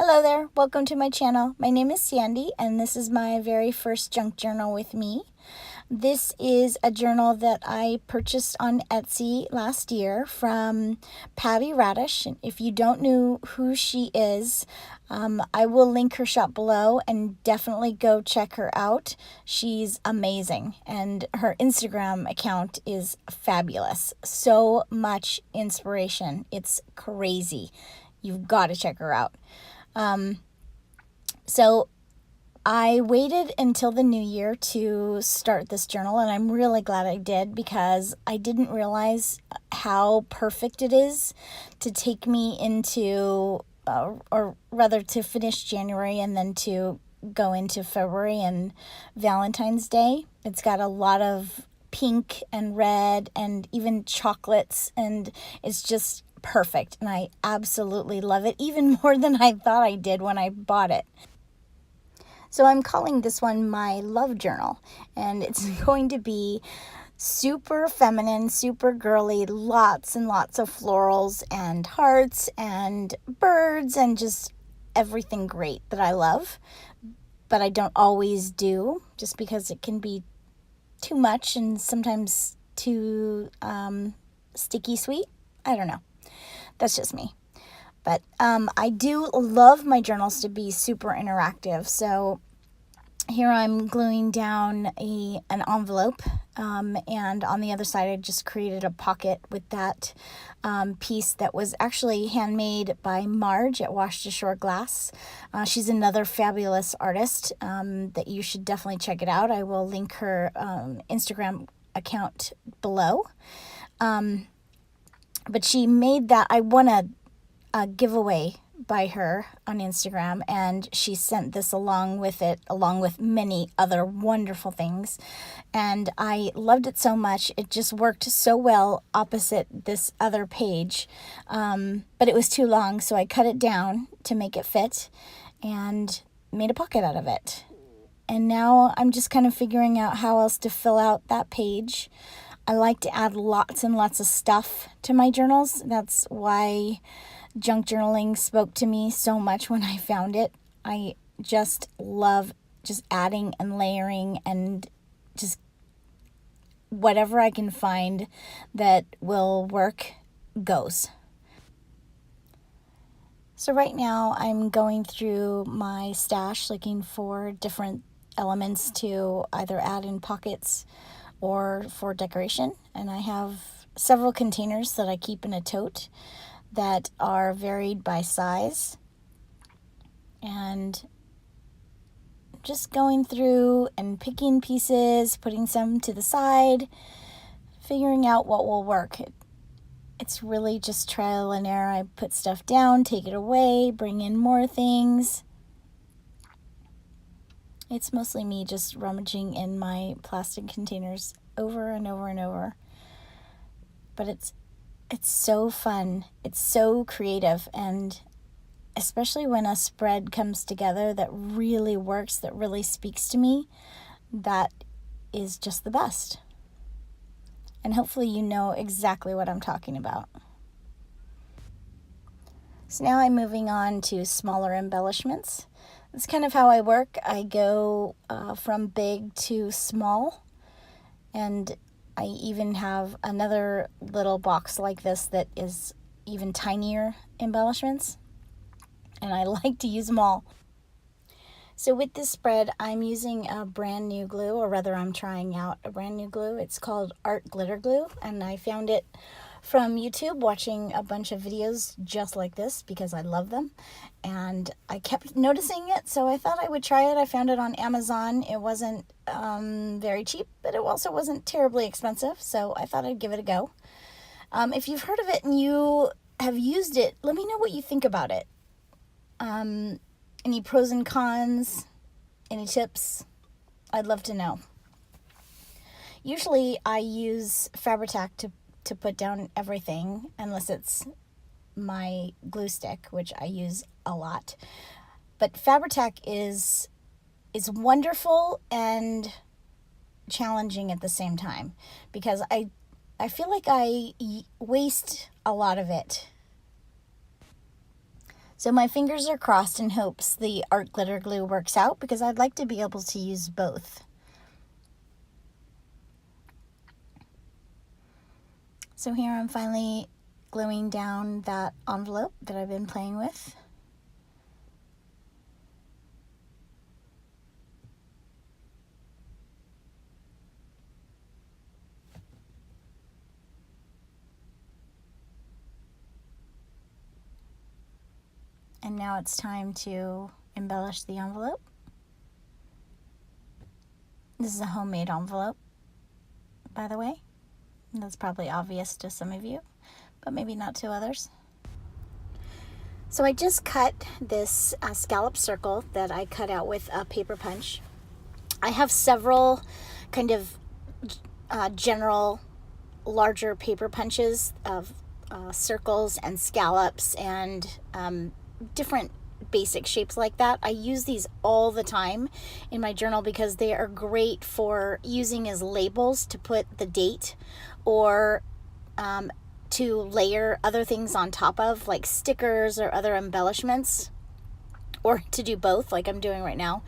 Hello there, welcome to my channel. My name is Sandy and this is my very first junk journal with me. This is a journal that I purchased on Etsy last year from Patty Radish. And if you don't know who she is, I will link her shop below and definitely go check her out. She's amazing and her Instagram account is fabulous. So much inspiration. It's crazy. You've got to check her out. So I waited until the new year to start this journal, and I'm really glad I did because I didn't realize how perfect it is to take me into, or rather to finish January and then to go into February and Valentine's Day. It's got a lot of pink and red and even chocolates, and it's just perfect, and I absolutely love it, even more than I thought I did when I bought it. So I'm calling this one my love journal, and it's going to be super feminine, super girly, lots and lots of florals and hearts and birds and just everything great that I love, but I don't always do, just because it can be too much and sometimes too sticky sweet. I don't know. That's just me. But I do love my journals to be super interactive. So here I'm gluing down an envelope, and on the other side I just created a pocket with that piece that was actually handmade by Marge at Wash to Shore Glass. She's another fabulous artist that you should definitely check it out. I will link her Instagram account below. But she made that. I won a giveaway by her on Instagram, and she sent this along with it, along with many other wonderful things. And I loved it so much. It just worked so well opposite this other page. But it was too long, so I cut it down to make it fit and made a pocket out of it. And now I'm just kind of figuring out how else to fill out that page. I like to add lots and lots of stuff to my journals. That's why junk journaling spoke to me so much when I found it. I just love just adding and layering and just whatever I can find that will work goes. So right now I'm going through my stash looking for different elements to either add in pockets or for decoration, and I have several containers that I keep in a tote that are varied by size, and just going through and picking pieces, putting some to the side, figuring out what will work. It's really just trial and error. I put stuff down, take it away, bring in more things. It's mostly me just rummaging in my plastic containers over and over and over. But it's so fun. It's so creative, and especially when a spread comes together that really works, that really speaks to me, that is just the best. And hopefully you know exactly what I'm talking about. So now I'm moving on to smaller embellishments. That's kind of how I work. I go from big to small, and I even have another little box like this that is even tinier embellishments, and I like to use them all. So with this spread, I'm using a brand new glue, or rather I'm trying out a brand new glue. It's called Art Glitter Glue, and I found it from YouTube watching a bunch of videos just like this because I love them, and I kept noticing it, so I thought I would try it. I found it on Amazon. It wasn't very cheap, but it also wasn't terribly expensive, so I thought I'd give it a go. If you've heard of it and you have used it, let me know what you think about it. Any pros and cons, any tips? I'd love to know. Usually I use Fabri-Tac to put down everything, unless it's my glue stick, which I use a lot. But Fabri-Tac is wonderful and challenging at the same time, because I feel like I waste a lot of it. So my fingers are crossed in hopes the art glitter glue works out, because I'd like to be able to use both. So here I'm finally gluing down that envelope that I've been playing with. And now it's time to embellish the envelope. This is a homemade envelope, by the way. That's probably obvious to some of you, but maybe not to others. So I just cut this scallop circle that I cut out with a paper punch. I have several kind of general larger paper punches of circles and scallops and different basic shapes like that. I use these all the time in my journal because they are great for using as labels to put the date, or to layer other things on top of, like stickers or other embellishments, or to do both like I'm doing right now.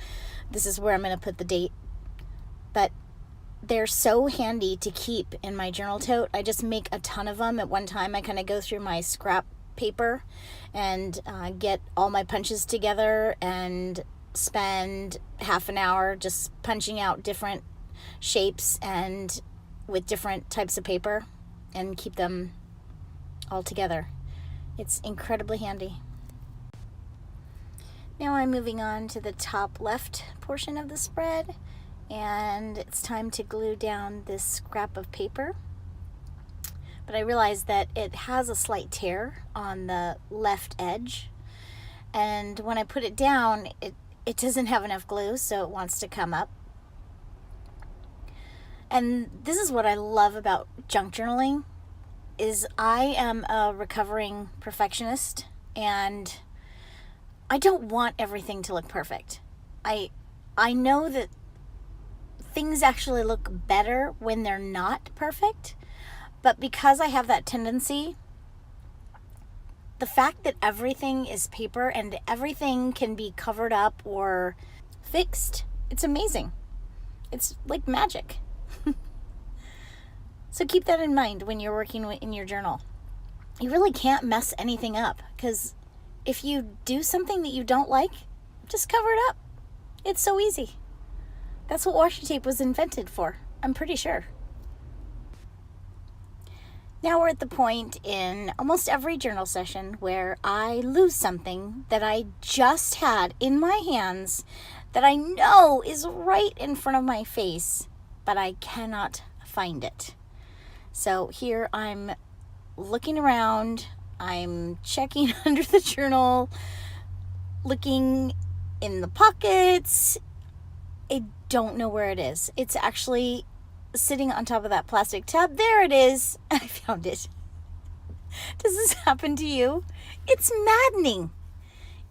This is where I'm going to put the date, but they're so handy to keep in my journal tote. I just make a ton of them at one time. I kind of go through my scrap paper and get all my punches together and spend half an hour just punching out different shapes and with different types of paper and keep them all together. It's incredibly handy. Now I'm moving on to the top left portion of the spread, and it's time to glue down this scrap of paper. But I realized that it has a slight tear on the left edge, and when I put it down, it doesn't have enough glue, so it wants to come up. And this is what I love about junk journaling, is I am a recovering perfectionist, and I don't want everything to look perfect. I know that things actually look better when they're not perfect. But because I have that tendency, the fact that everything is paper and everything can be covered up or fixed, it's amazing. It's like magic. So keep that in mind when you're working in your journal. You really can't mess anything up, because if you do something that you don't like, just cover it up. It's so easy. That's what washi tape was invented for, I'm pretty sure. Now we're at the point in almost every journal session where I lose something that I just had in my hands that I know is right in front of my face, but I cannot find it. So here I'm looking around, I'm checking under the journal, looking in the pockets. I don't know where it is. It's actually sitting on top of that plastic tub. There it is. I found it. Does this happen to you? It's maddening.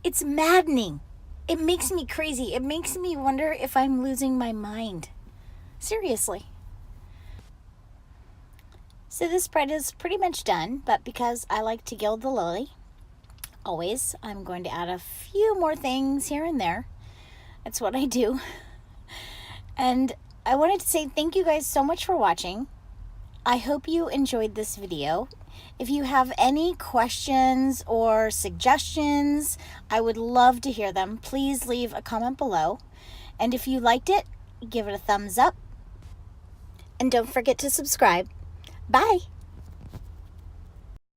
It's maddening. It makes me crazy. It makes me wonder if I'm losing my mind. Seriously. So this spread is pretty much done, but because I like to gild the lily, always, I'm going to add a few more things here and there. That's what I do. And I wanted to say thank you guys so much for watching. I hope you enjoyed this video. If you have any questions or suggestions, I would love to hear them. Please leave a comment below. And if you liked it, give it a thumbs up. And don't forget to subscribe. Bye.